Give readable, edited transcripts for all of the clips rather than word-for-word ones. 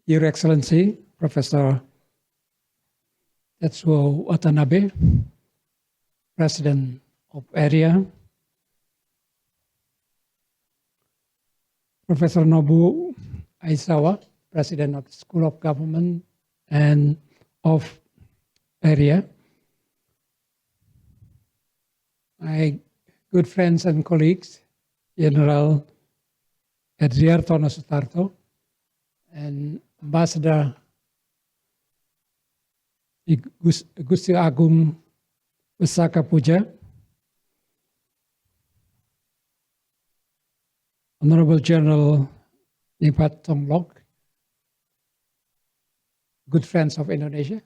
Your Excellency, Professor Tetsuo Watanabe, President of ERIA, Professor Nobu Aizawa, President of the School of Government and of ERIA, my good friends and colleagues, General Edriartono Sutarto, and Ambassador Gusti Agung Besaka Puja, Honorable General Nipat Tonglok, good friends of Indonesia,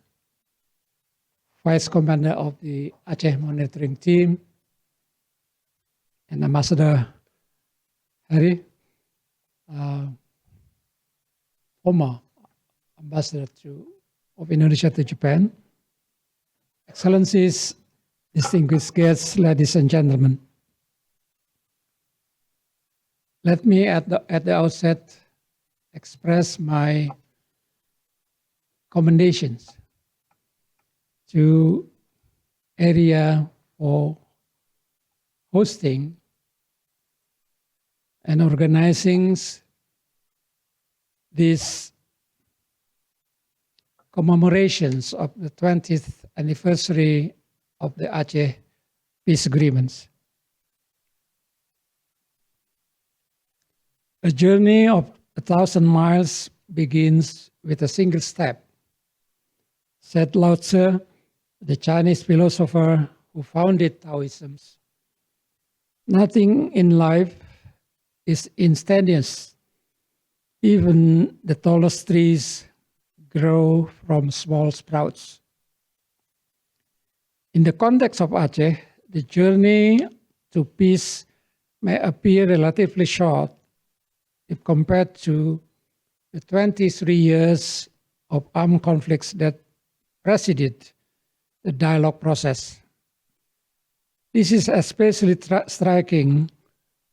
Vice Commander of the Aceh Monitoring Team, and Ambassador Harry, former Ambassador of Indonesia to Japan, Excellencies, distinguished guests, ladies and gentlemen. Let me at the outset express my commendations to ERIA for hosting and organizing these commemorations of the 20th anniversary of the Aceh Peace Agreements. A journey of 1,000 miles begins with a single step, said Lao Tzu, the Chinese philosopher who founded Taoism. Nothing in life is instantaneous. Even the tallest trees grow from small sprouts. In the context of Aceh, the journey to peace may appear relatively short if compared to the 23 years of armed conflicts that preceded the dialogue process. This is especially striking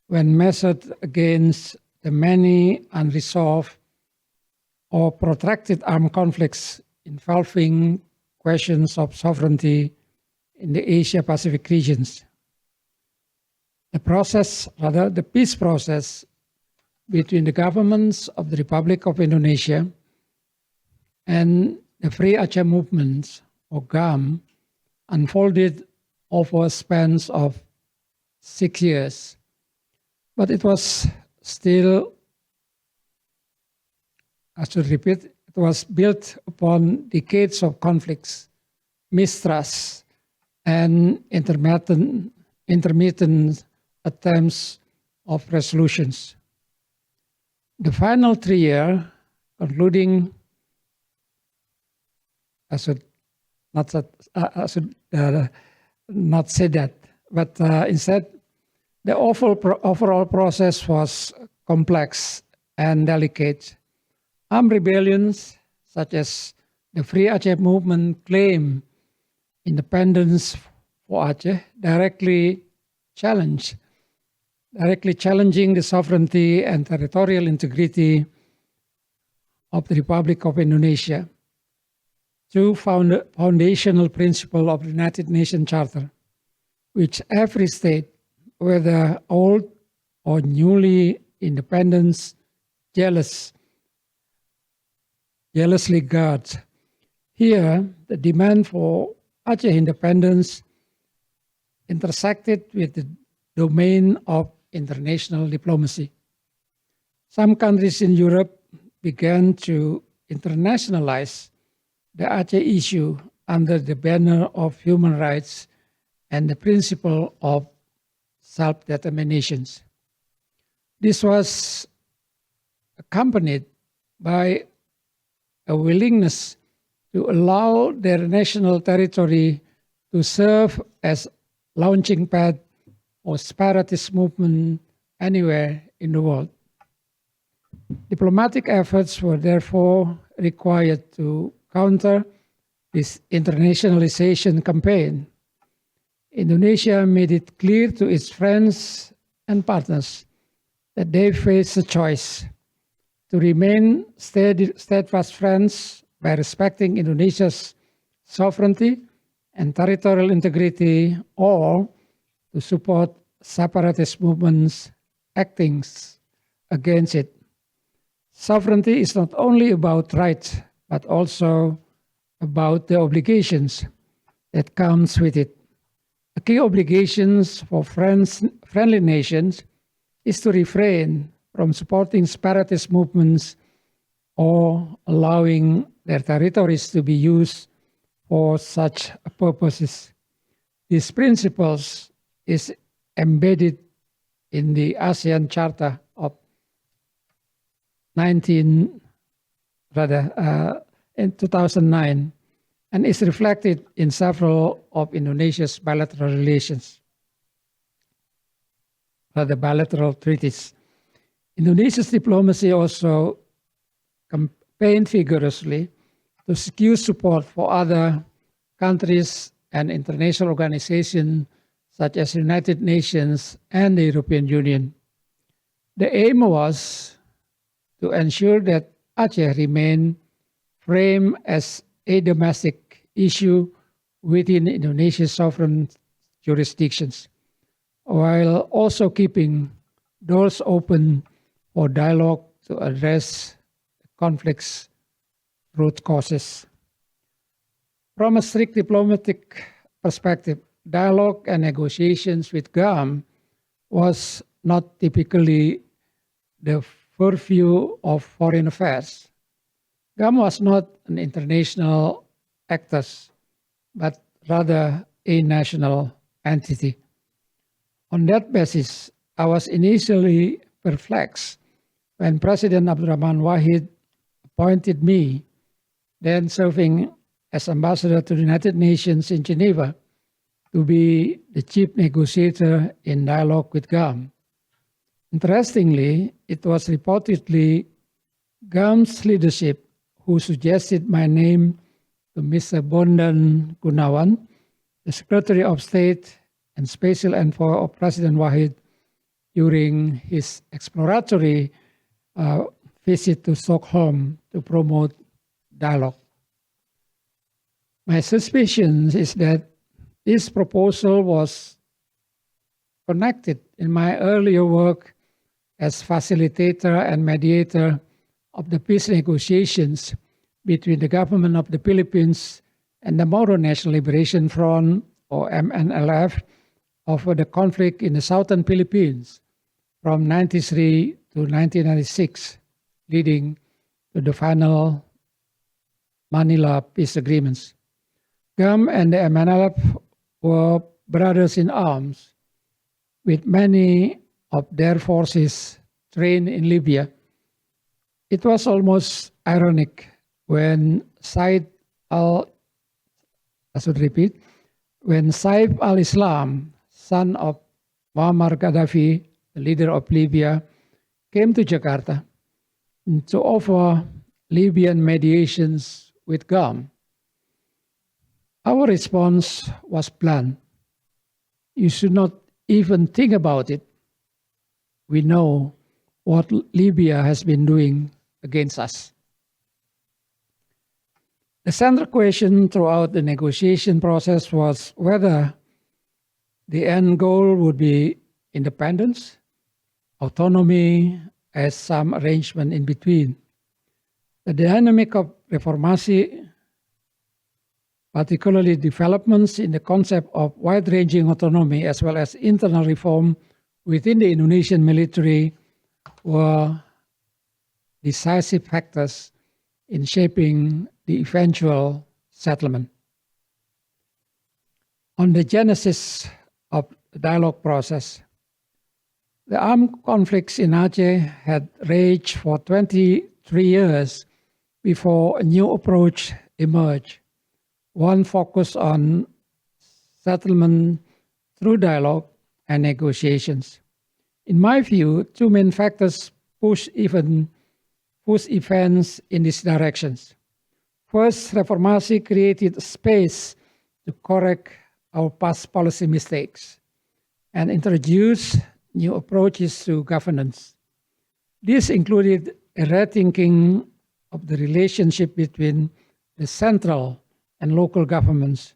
when measured against the many unresolved or protracted armed conflicts involving questions of sovereignty in the Asia-Pacific regions. The peace process between the governments of the Republic of Indonesia and the Free Aceh Movement, or GAM, unfolded over a span of 6 years. But it was still, I should repeat, it was built upon decades of conflicts, mistrust, and intermittent attempts of resolutions. The final 3 years, concluding, I should not say that, but instead, the overall process was complex and delicate. Armed rebellions, such as the Free Aceh Movement, claim independence for Aceh, directly challenging the sovereignty and territorial integrity of the Republic of Indonesia, two foundational principles of the United Nations Charter, which every state, whether old or newly independent, jealously guards. Here, the demand for Aceh independence intersected with the domain of international diplomacy. Some countries in Europe began to internationalize the Aceh issue under the banner of human rights and the principle of self-determination. This was accompanied by a willingness to allow their national territory to serve as launching pad for separatist movement anywhere in the world. Diplomatic efforts were therefore required to counter this internationalization campaign. Indonesia made it clear to its friends and partners that they faced a choice: to remain steadfast friends by respecting Indonesia's sovereignty and territorial integrity, or to support separatist movements acting against it. Sovereignty is not only about rights, but also about the obligations that comes with it. The key obligations for friendly nations is to refrain from supporting separatist movements or allowing their territories to be used for such purposes. These principles is embedded in the ASEAN Charter of 2009 and is reflected in several of Indonesia's bilateral treaties. Indonesia's diplomacy also campaigned vigorously to secure support for other countries and international organizations such as United Nations and the European Union. The aim was to ensure that Aceh remained framed as a domestic issue within Indonesia's sovereign jurisdictions, while also keeping doors open for dialogue to address the conflict's root causes. From a strict diplomatic perspective, dialogue and negotiations with GAM was not typically the purview of foreign affairs. GAM was not an international actor, but rather a national entity. On that basis, I was initially perplexed when President Abdurrahman Wahid appointed me, then serving as ambassador to the United Nations in Geneva, to be the chief negotiator in dialogue with GAM. Interestingly, it was reportedly GAM's leadership who suggested my name to Mr. Bondan Gunawan, the Secretary of State and Special Envoy of President Wahid, during his exploratory visit to Stockholm to promote dialogue. My suspicion is that this proposal was connected in my earlier work as facilitator and mediator of the peace negotiations between the government of the Philippines and the Moro National Liberation Front, or MNLF, over the conflict in the southern Philippines from 1993 to 1996, leading to the final Manila Peace Agreements. GAM and the MNLF were brothers in arms, with many of their forces trained in Libya. It was almost ironic when Saif al-Islam, son of Muammar Gaddafi, the leader of Libya, came to Jakarta to offer Libyan mediations with GAM. Our response was blunt. You should not even think about it. We know what Libya has been doing against us. The central question throughout the negotiation process was whether the end goal would be independence, autonomy, as some arrangement in between. The dynamic of reformasi, particularly developments in the concept of wide-ranging autonomy as well as internal reform within the Indonesian military, were decisive factors in shaping the eventual settlement. On the genesis of the dialogue process, the armed conflicts in Aceh had raged for 23 years before a new approach emerged, one focused on settlement through dialogue and negotiations. In my view, two main factors push events in these directions. First, reformasi created space to correct our past policy mistakes and introduce new approaches to governance. This included a rethinking of the relationship between the central and local governments,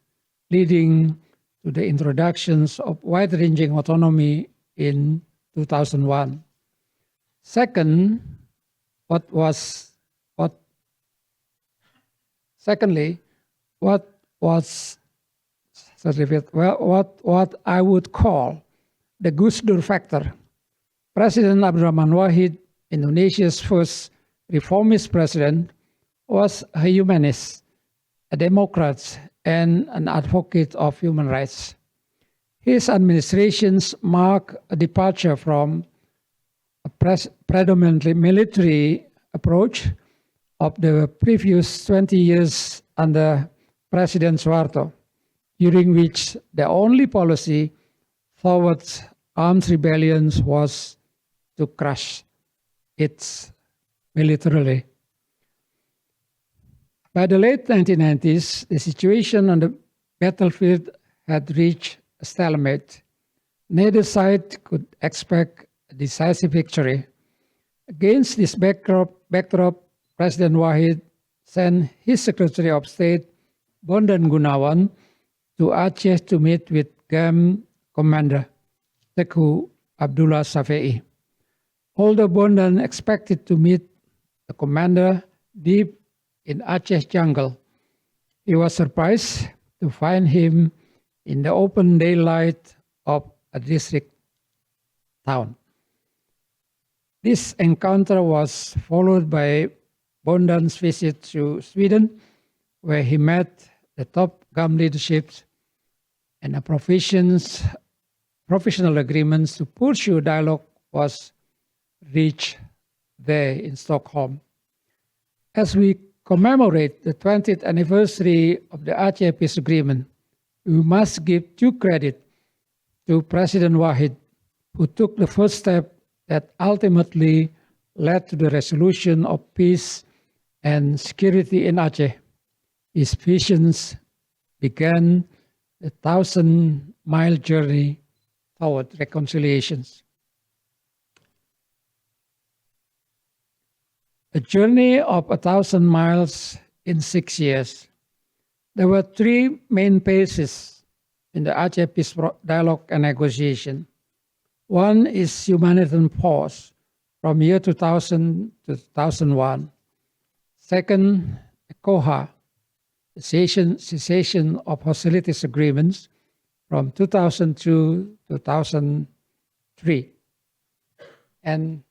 leading to the introductions of wide-ranging autonomy in 2001. Secondly, what I would call the Gus Dur factor. President Abdurrahman Wahid, Indonesia's first reformist president, was a humanist, a democrat, and an advocate of human rights. His administrations mark a departure from a predominantly military approach of the previous 20 years under President Suharto, during which the only policy towards armed rebellions was to crush it militarily. By the late 1990s, the situation on the battlefield had reached a stalemate. Neither side could expect a decisive victory. Against this backdrop, President Wahid sent his Secretary of State, Bondan Gunawan, to Aceh to meet with GAM Commander Teku Abdullah Safei. Although Bondan expected to meet the commander deep in Aceh jungle, he was surprised to find him in the open daylight of a district town. This encounter was followed by Bondan's visit to Sweden, where he met the top GAM leadership and a professional agreements to pursue dialogue was reached there in Stockholm. As we commemorate the 20th anniversary of the Aceh Peace Agreement, we must give due credit to President Wahid, who took the first step that ultimately led to the resolution of peace and security in Aceh. His visions began the 1,000-mile journey toward reconciliations. A journey of 1,000 miles in 6 years. There were three main phases in the Aceh Peace Dialogue and Negotiation. One is humanitarian pause from year 2000 to 2001. Second, COHA, cessation of hostilities agreements from 2002 to 2003. And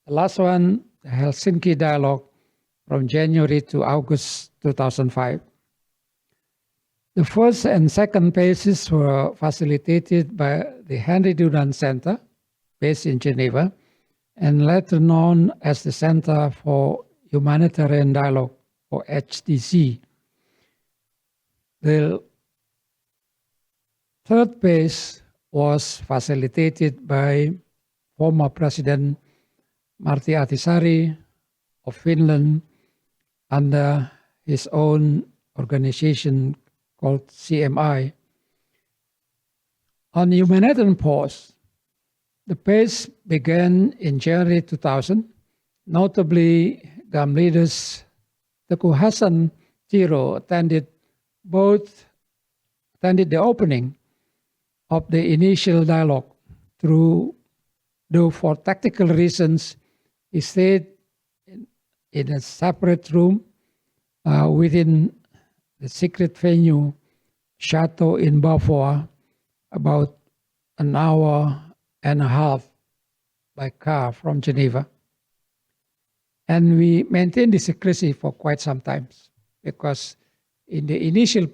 the last one, the Helsinki Dialogue from January to August 2005. The first and second phases were facilitated by the Henry Dunant Center, based in Geneva, and later known as the Center for Humanitarian Dialogue, or HDC. The third phase was facilitated by former President Martti Ahtisaari of Finland under his own organization called CMI. On humanitarian pause, the phase began in January 2000. Notably, GAM leaders Teku Hassan attended the opening of the initial dialogue, though for tactical reasons, he stayed in a separate room within the secret venue Chateau in Bavois, about an hour and a half by car from Geneva. And we maintained the secrecy for quite some time, because in the initial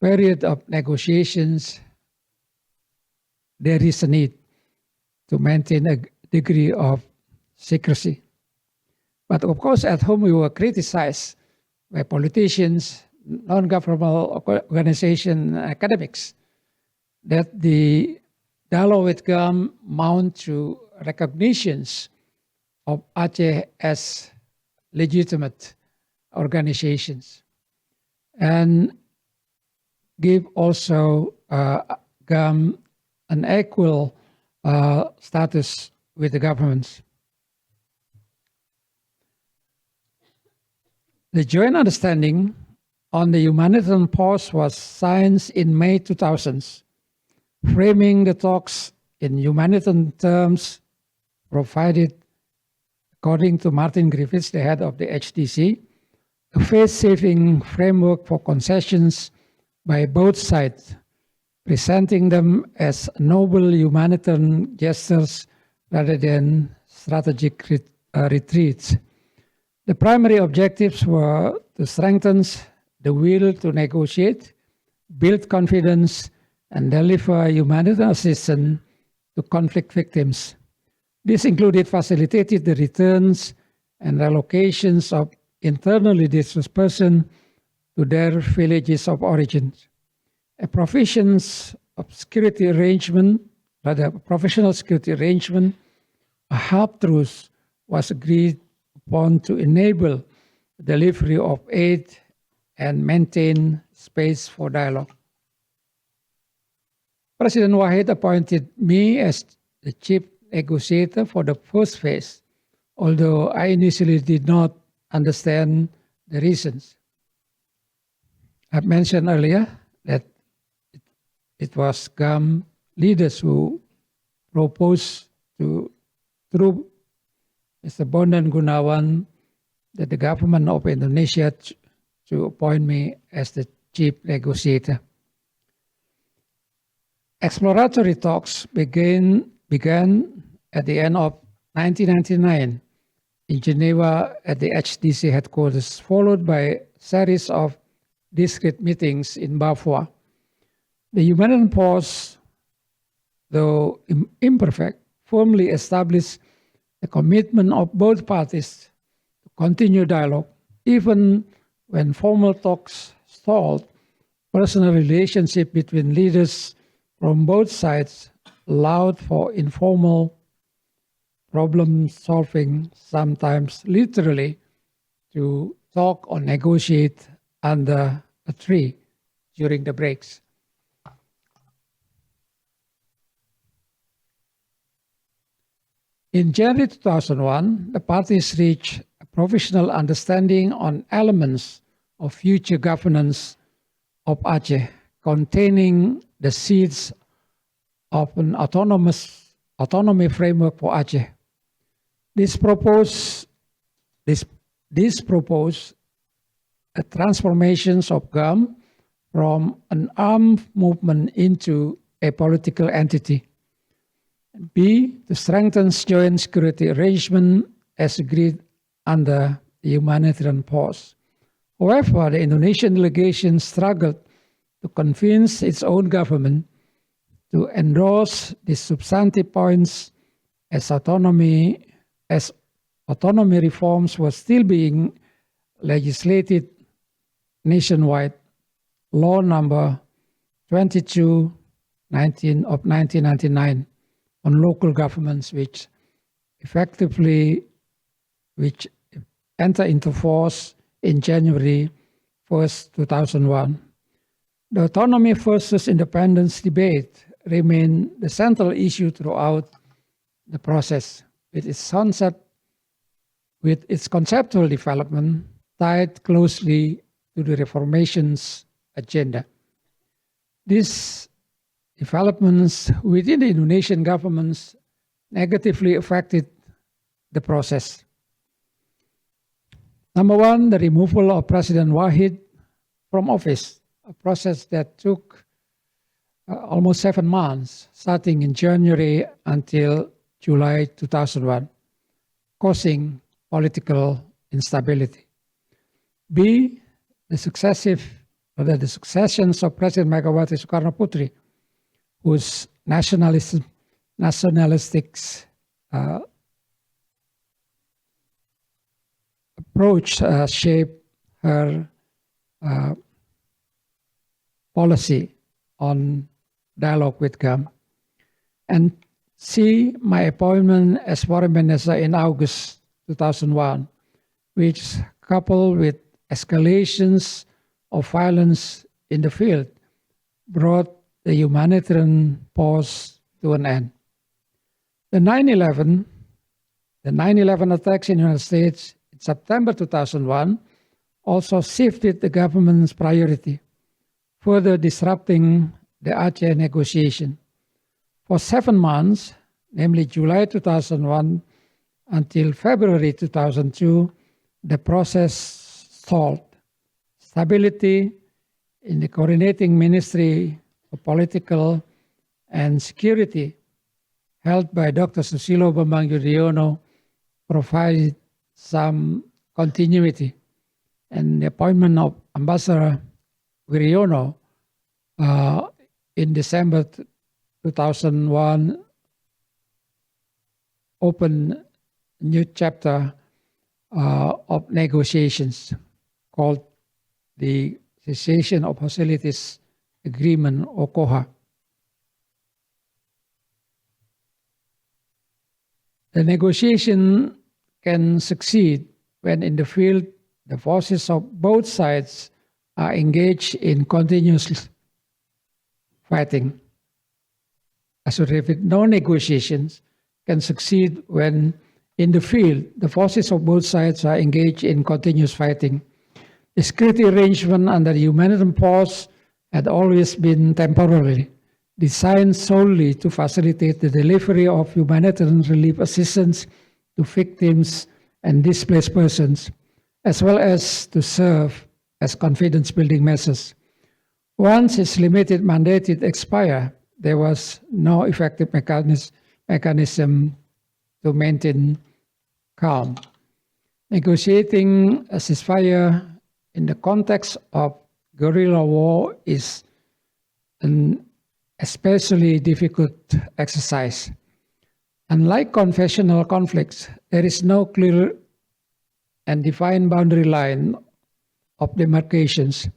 period of negotiations, there is a need to maintain a degree of secrecy. But of course, at home we were criticized by politicians, non-governmental organizations, academics, that the dialogue with GAM mount to recognitions of Aceh as legitimate organizations, and give also GAM an equal status with the governments. The joint understanding on the humanitarian pause was signed in May 2000, framing the talks in humanitarian terms, provided, according to Martin Griffiths, the head of the HDC, a face-saving framework for concessions by both sides, presenting them as noble humanitarian gestures rather than strategic retreats. The primary objectives were to strengthen the will to negotiate, build confidence, and deliver humanitarian assistance to conflict victims. This included facilitating the returns and relocations of internally displaced persons to their villages of origin. A professional security arrangement, a help truce was agreed upon to enable the delivery of aid and maintain space for dialogue. President Wahid appointed me as the chief negotiator for the first phase, although I initially did not understand the reasons. I've mentioned earlier that it was GAM leaders who proposed through Mr. Bondan Gunawan that the government of Indonesia to appoint me as the chief negotiator. Exploratory talks began at the end of 1999 in Geneva at the HDC headquarters, followed by a series of discrete meetings in Bafua. The humanitarian pause, though imperfect, firmly established the commitment of both parties to continue dialogue, even when formal talks stalled. Personal relationship between leaders from both sides allowed for informal problem solving, sometimes literally to talk or negotiate under a tree during the breaks. In January 2001, the parties reached a provisional understanding on elements of future governance of Aceh, containing the seeds of an autonomy framework for Aceh. This proposed a transformation of GAM from an armed movement into a political entity. B, to strengthen joint security arrangement as agreed under the humanitarian pause. However, the Indonesian delegation struggled to convince its own government to endorse the substantive points as autonomy reforms were still being legislated nationwide. Law number 22 of 1999 on local governments, which entered into force in January 1st, 2001. The autonomy versus independence debate remained the central issue throughout the process, with its conceptual development tied closely to the reformations agenda. These developments within the Indonesian governments negatively affected the process. Number one, the removal of President Wahid from office, a process that took almost 7 months, starting in January until July 2001, causing political instability. B, the successions of President Megawati Soekarno Putri, whose nationalistic approach shaped her policy on dialogue with GAM. And C, my appointment as foreign minister in August 2001, which, coupled with escalations of violence in the field, brought the humanitarian pause to an end. The 9/11 attacks in the United States in September 2001 also shifted the government's priority, further disrupting the Aceh negotiation. For 7 months, namely July 2001 until February 2002, the process stalled. Stability in the coordinating Ministry of Political and Security, held by Dr. Susilo Bambang Yudhoyono, provided some continuity. And the appointment of Ambassador Wirajuda in December 2001 opened a new chapter of negotiations called the Cessation of Hostilities Agreement, or COHA. The negotiation can succeed when in the field the forces of both sides are engaged in continuous fighting. I should repeat, no negotiations can succeed when in the field the forces of both sides are engaged in continuous fighting. The security arrangement under the humanitarian pause had always been temporary, designed solely to facilitate the delivery of humanitarian relief assistance to victims and displaced persons, as well as to serve as confidence-building measures. Once its limited mandate expired, there was no effective mechanism to maintain calm. Negotiating a ceasefire in the context of guerrilla war is an especially difficult exercise. Unlike conventional conflicts, there is no clear and defined boundary line of demarcations,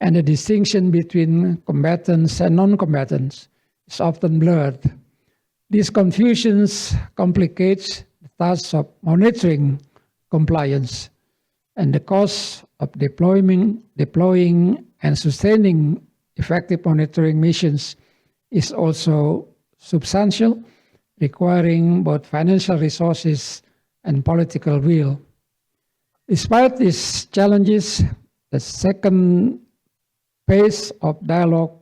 and the distinction between combatants and non-combatants is often blurred. These confusions complicates the task of monitoring compliance, and the cost of deploying and sustaining effective monitoring missions is also substantial, requiring both financial resources and political will. Despite these challenges, the second phase of dialogue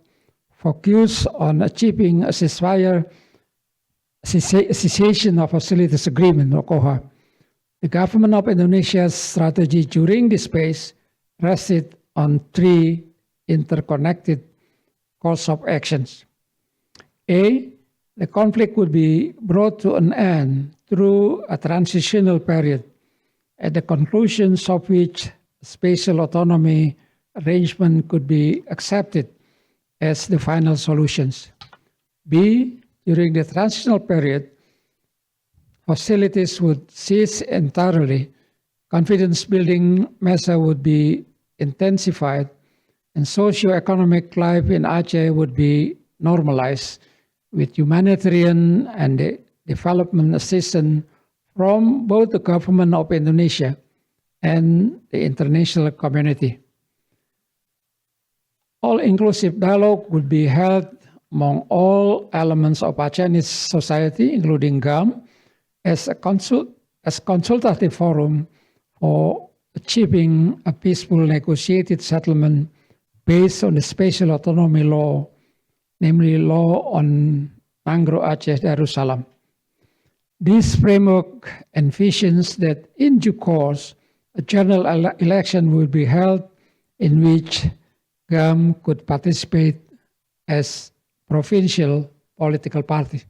focused on achieving a ceasefire, cessation of hostilities agreement, or COHA. The Government of Indonesia's strategy during this phase rested on 3 interconnected course of actions. A, the conflict would be brought to an end through a transitional period, at the conclusions of which spatial autonomy arrangement could be accepted as the final solutions. B, during the transitional period, hostilities would cease entirely, confidence-building measures would be intensified, and socio-economic life in Aceh would be normalized, with humanitarian and development assistance from both the Government of Indonesia and the international community. All-inclusive dialogue would be held among all elements of Acehnese society, including GAM, as a consultative forum for achieving a peaceful negotiated settlement based on the spatial autonomy law, namely law on Mangrove Aceh Darussalam. This framework envisions that in due course, a general election will be held in which GAM could participate as provincial political party.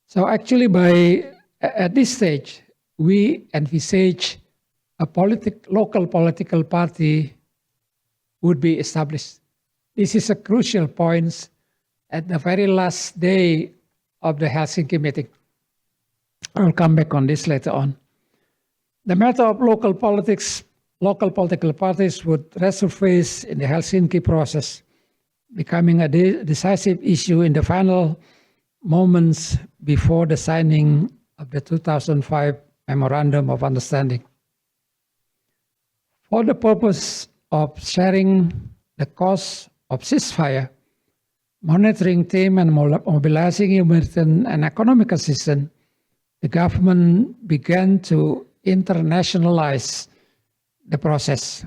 So actually at this stage, we envisage a local political party would be established. This is a crucial point at the very last day of the Helsinki meeting. I'll come back on this later on. The matter of local political parties would resurface in the Helsinki process, becoming a decisive issue in the final moments before the signing of the 2005 Memorandum of Understanding. For the purpose of sharing the cost of ceasefire, monitoring team and mobilizing humanitarian and economic assistance, the government began to internationalize the process.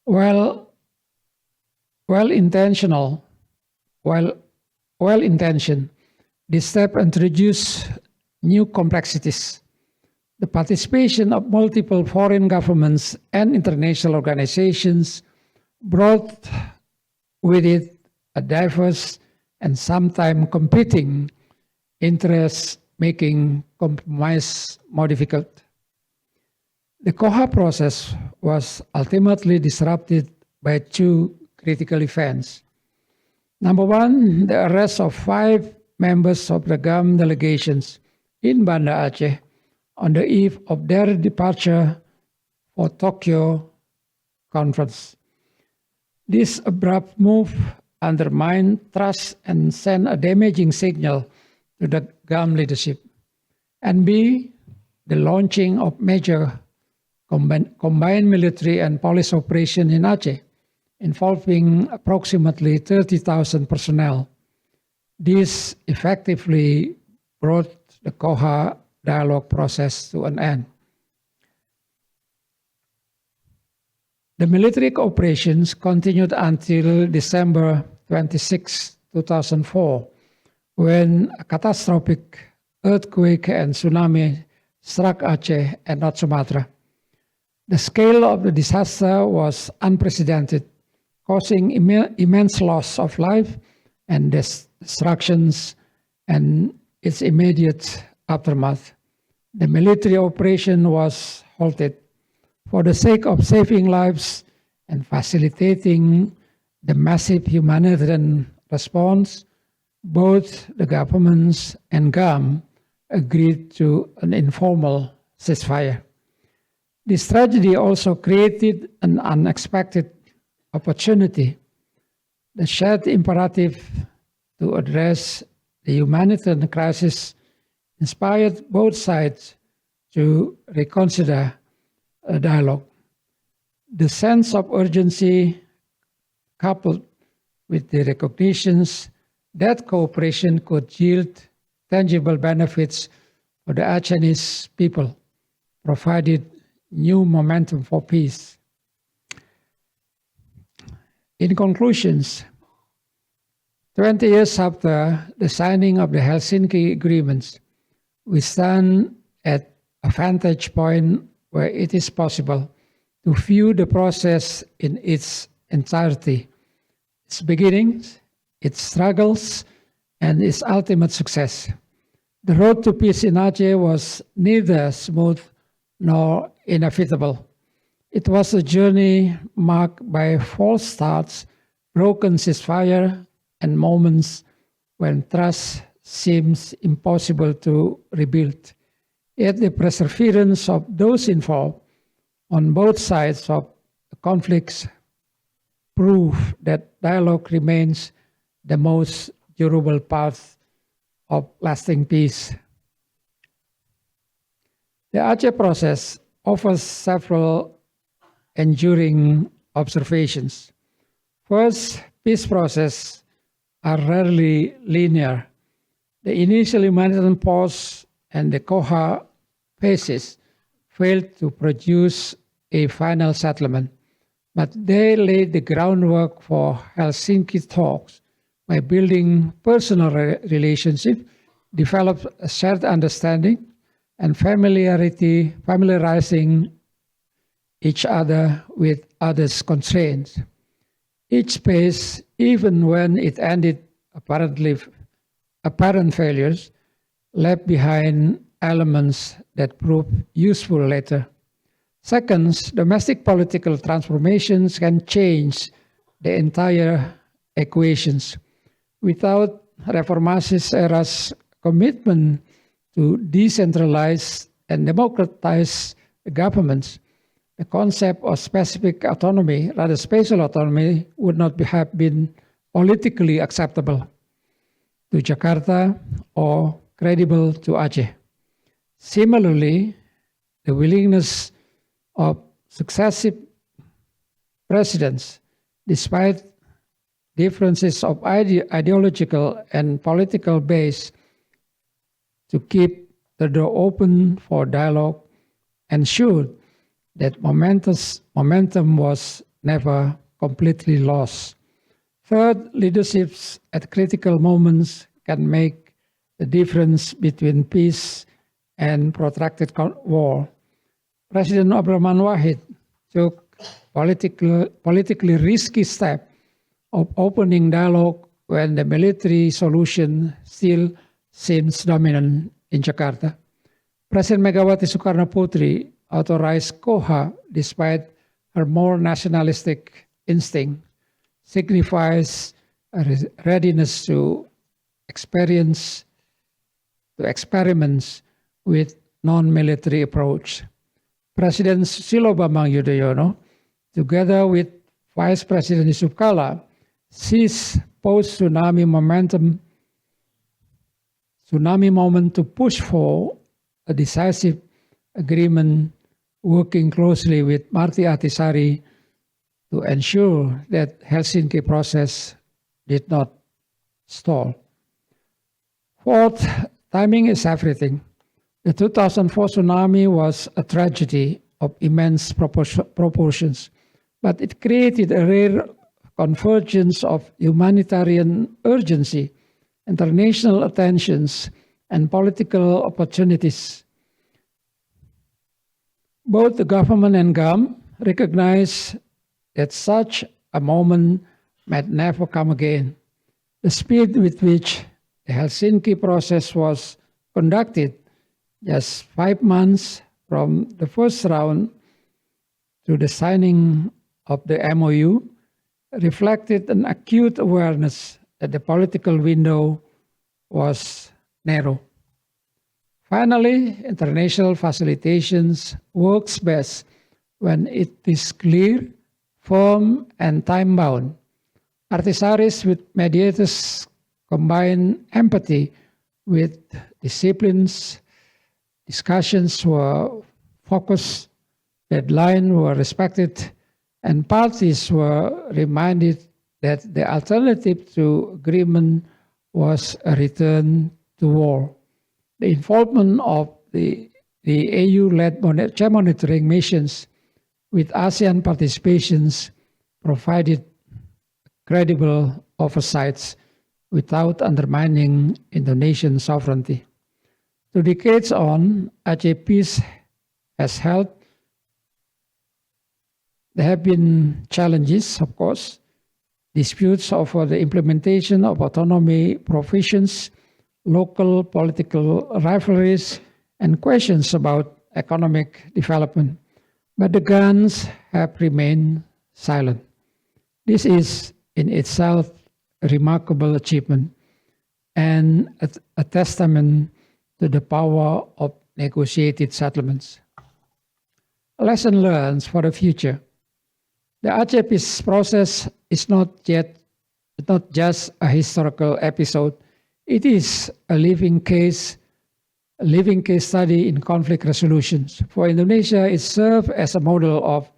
Well, well-intentional, well-intentioned, this step introduced new complexities. The participation of multiple foreign governments and international organizations brought with it a diverse and sometimes competing interests, making compromise more difficult. The COHA process was ultimately disrupted by two critical events. Number one, the arrest of 5 members of the GAM delegations in Banda Aceh on the eve of their departure for Tokyo conference. This abrupt move undermined trust and sent a damaging signal to the GAM leadership. And B, the launching of major combined military and police operation in Aceh, involving approximately 30,000 personnel. This effectively brought the COHA dialogue process to an end. The military operations continued until December 26, 2004, when a catastrophic earthquake and tsunami struck Aceh and North Sumatra. The scale of the disaster was unprecedented, causing immense loss of life and destructions and its immediate aftermath. The military operation was halted for the sake of saving lives and facilitating the massive humanitarian response. Both the governments and GAM agreed to an informal ceasefire. This tragedy also created an unexpected opportunity. The shared imperative to address the humanitarian crisis inspired both sides to reconsider a dialogue. The sense of urgency, coupled with the recognitions that cooperation could yield tangible benefits for the Acehnese people, provided new momentum for peace. In conclusions, 20 years after the signing of the Helsinki agreements, we stand at a vantage point where it is possible to view the process in its entirety, its beginnings, its struggles, and its ultimate success. The road to peace in Aceh was neither smooth nor inevitable. It was a journey marked by false starts, broken ceasefire, and moments when trust seems impossible to rebuild. Yet the perseverance of those involved on both sides of the conflicts prove that dialogue remains the most durable path of lasting peace. The Aceh process offers several enduring observations. First, peace processes are rarely linear. The initial humanitarian pause and the COHA phases failed to produce a final settlement, but they laid the groundwork for Helsinki talks by building personal relationships, developed a shared understanding, and familiarizing each other with others' constraints. Each phase, even when it ended apparent failures, left behind elements that proved useful later. Second, domestic political transformations can change the entire equations. Without Reformasi's era's commitment to decentralize and democratize governments, the concept of specific autonomy, rather spatial autonomy, would not have been politically acceptable to Jakarta or credible to Aceh. Similarly, the willingness of successive presidents, despite differences of ideological and political base, to keep the door open for dialogue ensured that momentum was never completely lost. Third, leaderships at critical moments can make the difference between peace and protracted war. President Abdurrahman Wahid took politically risky step of opening dialogue when the military solution still seems dominant in Jakarta. President Megawati Soekarno-Putri authorized KOHA despite her more nationalistic instinct, signifies a readiness to experiments with non-military approach. President Susilo Bambang Yudhoyono, together with Vice President Yusuf Kala, seized post-tsunami moment to push for a decisive agreement, working closely with Marty Ahtisaari to ensure that Helsinki process did not stall. Fourth, timing is everything. The 2004 tsunami was a tragedy of immense proportions, but it created a rare convergence of humanitarian urgency, international attentions, and political opportunities. Both the government and GAM recognize that such a moment might never come again. The speed with which the Helsinki process was conducted, just 5 months from the first round to the signing of the MOU, reflected an acute awareness that the political window was narrow. Finally, international facilitations works best when it is clear, firm, and time-bound. Artisaris with mediators combine empathy with disciplines. Discussions were focused, deadlines were respected, and parties were reminded that the alternative to agreement was a return to war. The involvement of the AU-led monitoring missions with ASEAN participations provided credible oversights without undermining Indonesian sovereignty. 2 decades on, Aceh Peace has held. There have been challenges, of course, disputes over the implementation of autonomy provisions, local political rivalries, and questions about economic development. But the guns have remained silent. This is in itself a remarkable achievement and a testament to the power of negotiated settlements. A lesson learned for the future. The Aceh Peace process is not just a historical episode. It is a living case study in conflict resolutions. For Indonesia, it serves as a model of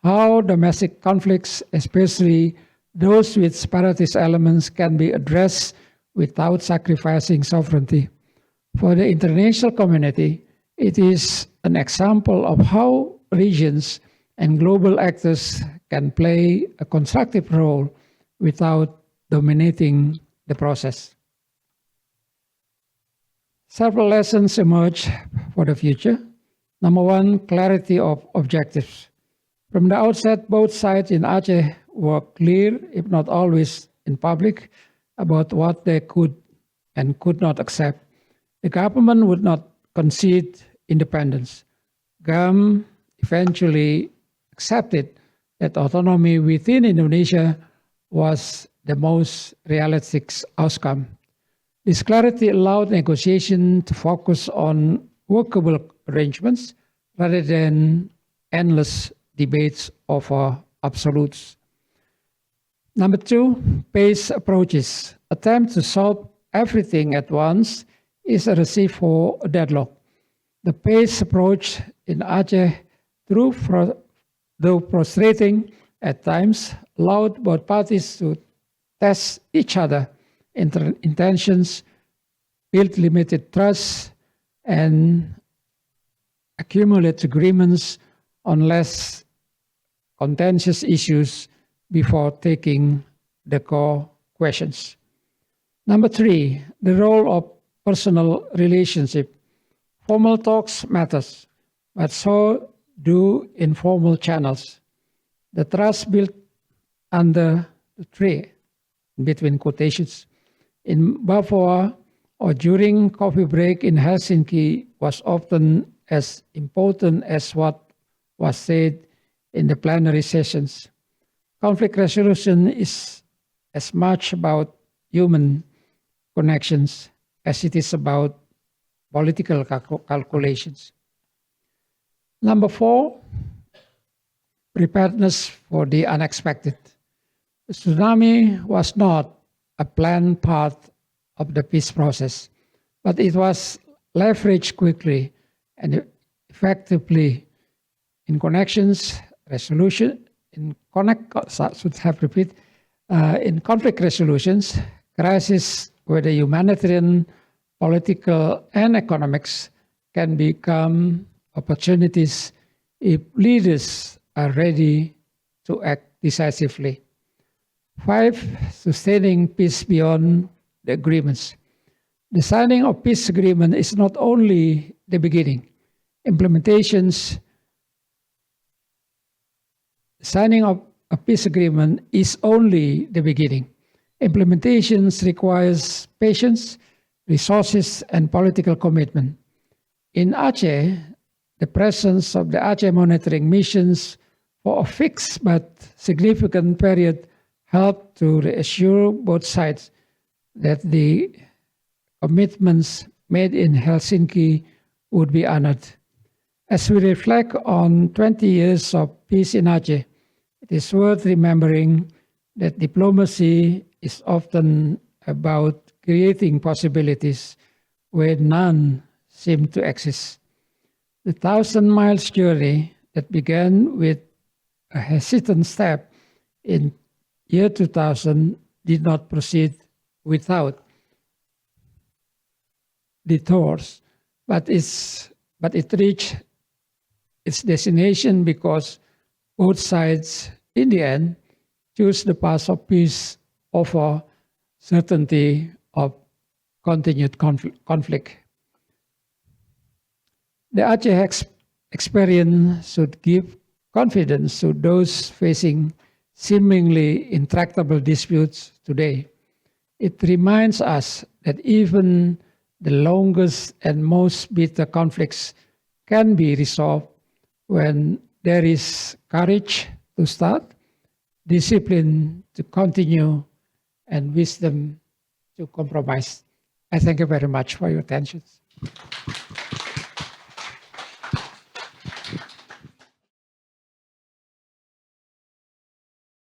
how domestic conflicts, especially those with separatist elements, can be addressed without sacrificing sovereignty. For the international community, it is an example of how regions and global actors can play a constructive role without dominating the process. Several lessons emerge for the future. Number one, clarity of objectives. From the outset, both sides in Aceh were clear, if not always in public, about what they could and could not accept. The government would not concede independence. GAM eventually accepted that autonomy within Indonesia was the most realistic outcome. This clarity allowed negotiation to focus on workable arrangements rather than endless debates over absolutes. Number two, paced approaches. Attempt to solve everything at once is a recipe for a deadlock. The paced approach in Aceh, though frustrating at times, allowed both parties to test each other intentions, build limited trust, and accumulate agreements on less contentious issues before taking the core questions. Number 3, the role of personal relationship. Formal talks matters, but so do informal channels. The trust built under the tree, between quotations, in Bavaria or during coffee break in Helsinki was often as important as what was said in the plenary sessions. Conflict resolution is as much about human connections as it is about political calculations. Number 4, preparedness for the unexpected. The tsunami was not a planned part of the peace process, but it was leveraged quickly and effectively in connections, resolution, in conflict resolutions. Crises, whether humanitarian, political, and economics, can become opportunities if leaders are ready to act decisively. 5, sustaining peace beyond the agreements. The signing of peace agreement is not only the beginning. Signing of a peace agreement is only the beginning. Implementations requires patience, resources, and political commitment. In Aceh, the presence of the Aceh Monitoring Missions for a fixed but significant period helped to reassure both sides that the commitments made in Helsinki would be honored. As we reflect on 20 years of peace in Aceh, it is worth remembering that diplomacy is often about creating possibilities where none seem to exist. The 1,000-mile journey that began with a hesitant step in year 2000 did not proceed without detours, but it reached its destination because both sides, in the end, choose the path of peace over certainty of continued conflict. The Aceh experience should give confidence to those facing seemingly intractable disputes today. It reminds us that even the longest and most bitter conflicts can be resolved when there is courage to start, discipline to continue, and wisdom to compromise. I thank you very much for your attention.